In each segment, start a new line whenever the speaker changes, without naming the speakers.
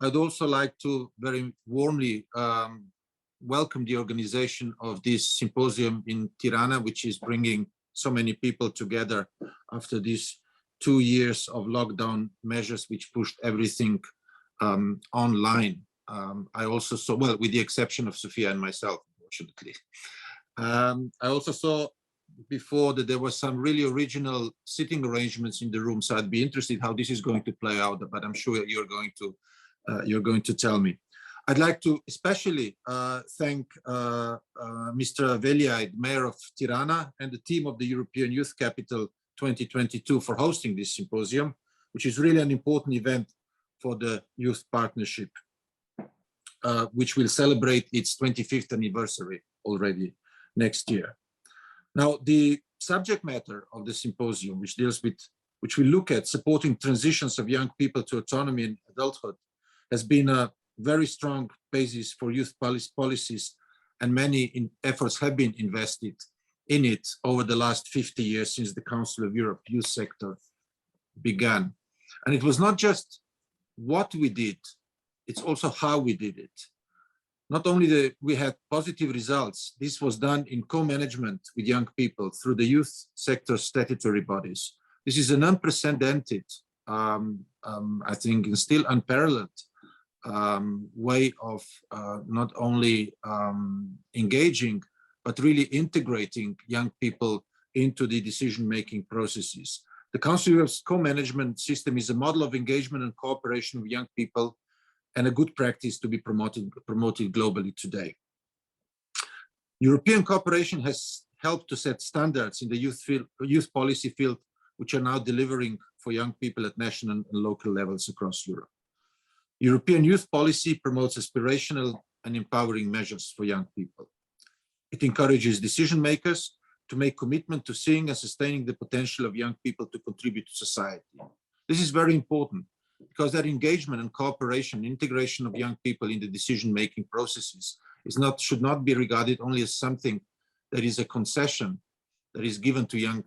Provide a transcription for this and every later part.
I'd also like to very warmly welcome the organization of this symposium in Tirana, which is bringing so many people together after these 2 years of lockdown measures, which pushed everything online. I also saw, well, with the exception of Sophia and myself, unfortunately. I also saw before that there were some really original sitting arrangements in the room, so I'd be interested how this is going to play out, but I'm sure you're going to tell me. I'd like to especially thank Mr. Veliaid, Mayor of Tirana, and the team of the European Youth Capital 2022 for hosting this symposium, which is really an important event for the Youth Partnership, which will celebrate its 25th anniversary already next year. Now, the subject matter of the symposium, which will look at supporting transitions of young people to autonomy and adulthood, has been a very strong basis for youth policies, and many efforts have been invested in it over the last 50 years since the Council of Europe youth sector began. And it was not just what we did, it's also how we did it. Not only we had positive results, this was done in co-management with young people through the youth sector statutory bodies. This is an unprecedented, I think, and still unparalleled way of not only engaging, but really integrating young people into the decision-making processes. The Council of Europe's co-management system is a model of engagement and cooperation with young people, and a good practice to be promoted globally today. European cooperation has helped to set standards in the youth policy field, which are now delivering for young people at national and local levels across Europe. European youth policy promotes aspirational and empowering measures for young people. It encourages decision makers to make commitment to seeing and sustaining the potential of young people to contribute to society. This is very important, because that engagement and cooperation, integration of young people in the decision-making processes should not be regarded only as something that is a concession that is given to young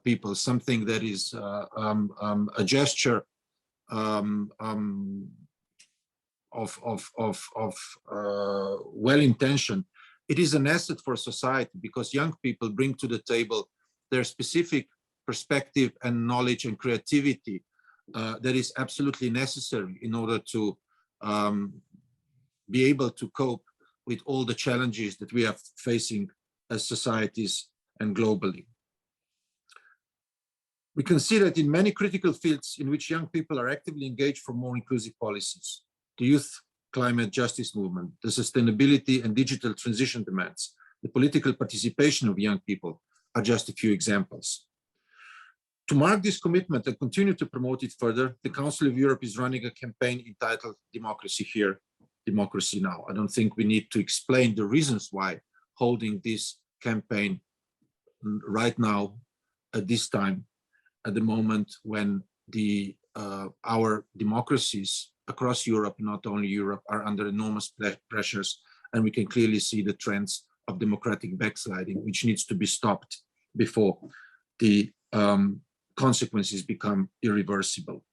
people, something that is a gesture of well-intentioned. It is an asset for society, because young people bring to the table their specific perspective and knowledge and creativity that is absolutely necessary in order to be able to cope with all the challenges that we are facing as societies and globally. We can see that in many critical fields in which young people are actively engaged for more inclusive policies, the youth climate justice movement, the sustainability and digital transition demands, the political participation of young people are just a few examples. To mark this commitment and continue to promote it further, the Council of Europe is running a campaign entitled Democracy Here, Democracy Now. I don't think we need to explain the reasons why holding this campaign right now, at this time, at the moment when our democracies across Europe, not only Europe, are under enormous pressures, and we can clearly see the trends of democratic backsliding, which needs to be stopped before the consequences become irreversible.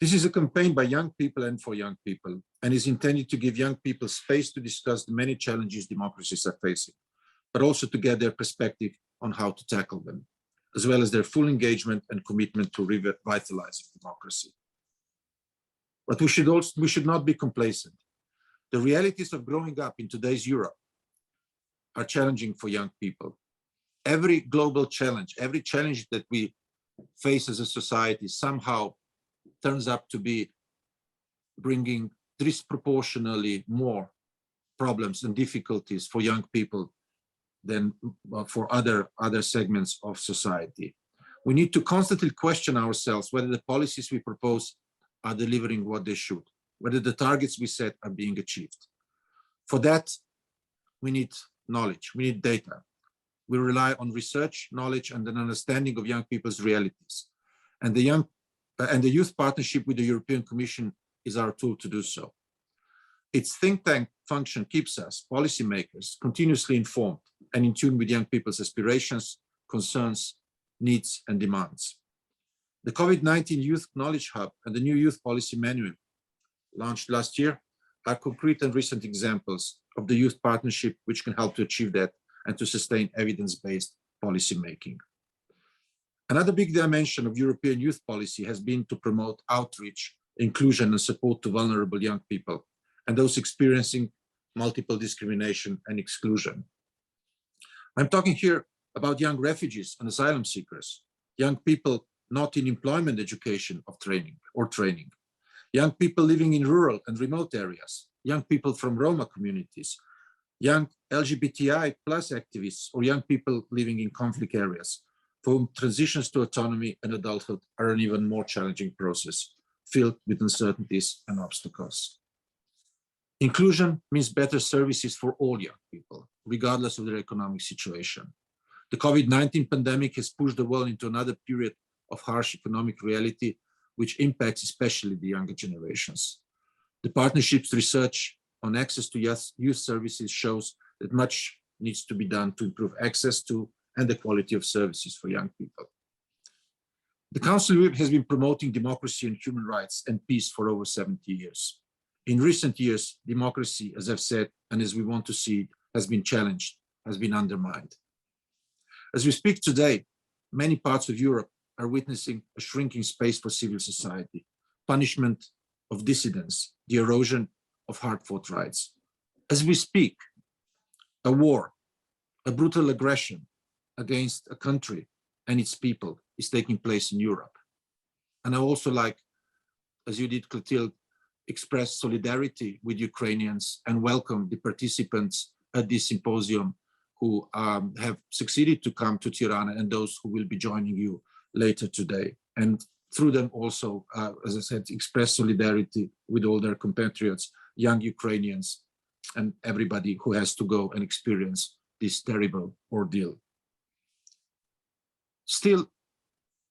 This is a campaign by young people and for young people, and is intended to give young people space to discuss the many challenges democracies are facing, but also to get their perspective on how to tackle them, as well as their full engagement and commitment to revitalizing democracy. But we should not be complacent. The realities of growing up in today's Europe are challenging for young people. Every global challenge, every challenge that we face as a society somehow turns up to be bringing disproportionately more problems and difficulties for young people than for other segments of society. We need to constantly question ourselves whether the policies we propose are delivering what they should, whether the targets we set are being achieved. For that, we need knowledge, we need data. We rely on research, knowledge, and an understanding of young people's realities. And the Youth Partnership with the European Commission is our tool to do so. Its think tank function keeps us, policymakers, continuously informed and in tune with young people's aspirations, concerns, needs, and demands. The COVID-19 Youth Knowledge Hub and the new Youth Policy Manual launched last year, are concrete and recent examples of the youth partnership which can help to achieve that and to sustain evidence-based policy making. Another big dimension of European youth policy has been to promote outreach, inclusion and support to vulnerable young people and those experiencing multiple discrimination and exclusion. I'm talking here about young refugees and asylum seekers, young people not in employment, education or training, young people living in rural and remote areas, young people from Roma communities, young LGBTI plus activists, or young people living in conflict areas, for whom transitions to autonomy and adulthood are an even more challenging process, filled with uncertainties and obstacles. Inclusion means better services for all young people, regardless of their economic situation. The COVID-19 pandemic has pushed the world into another period of harsh economic reality, which impacts especially the younger generations. The partnership's research on access to youth services shows that much needs to be done to improve access to and the quality of services for young people. The Council of Europe has been promoting democracy and human rights and peace for over 70 years. In recent years, democracy, as I've said, and as we want to see it, has been challenged, has been undermined. As we speak today, many parts of Europe are witnessing a shrinking space for civil society, punishment of dissidents, the erosion of hard-fought rights. As we speak, a war, a brutal aggression against a country and its people is taking place in Europe. And I also like, as you did, Clotilde, express solidarity with Ukrainians and welcome the participants at this symposium who have succeeded to come to Tirana and those who will be joining you later today. And through them also, as I said, express solidarity with all their compatriots, young Ukrainians, and everybody who has to go and experience this terrible ordeal. Still,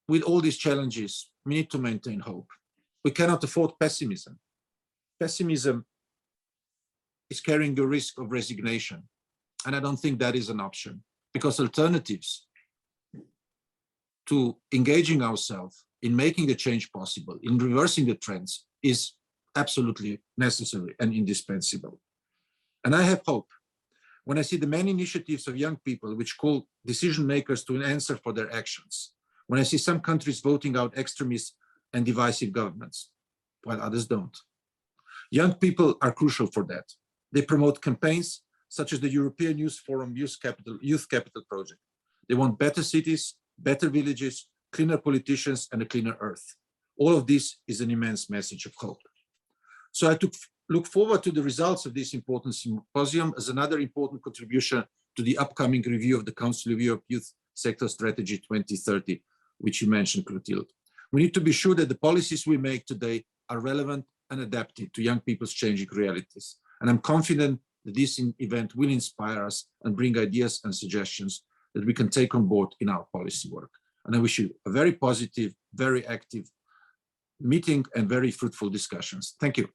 with all these challenges, we need to maintain hope. We cannot afford pessimism. Pessimism is carrying the risk of resignation. And I don't think that is an option, because alternatives to engaging ourselves in making the change possible, in reversing the trends, is absolutely necessary and indispensable. And I have hope when I see the many initiatives of young people which call decision makers to answer for their actions, when I see some countries voting out extremist and divisive governments, while others don't. Young people are crucial for that. They promote campaigns such as the European Youth Forum Youth Capital Project. They want better cities, better villages, cleaner politicians, and a cleaner earth. All of this is an immense message of hope. So I look forward to the results of this important symposium as another important contribution to the upcoming review of the Council of Europe Youth Sector Strategy 2030, which you mentioned, Clotilde. We need to be sure that the policies we make today are relevant and adapted to young people's changing realities. And I'm confident that this event will inspire us and bring ideas and suggestions that we can take on board in our policy work. And I wish you a very positive, very active meeting and very fruitful discussions. Thank you.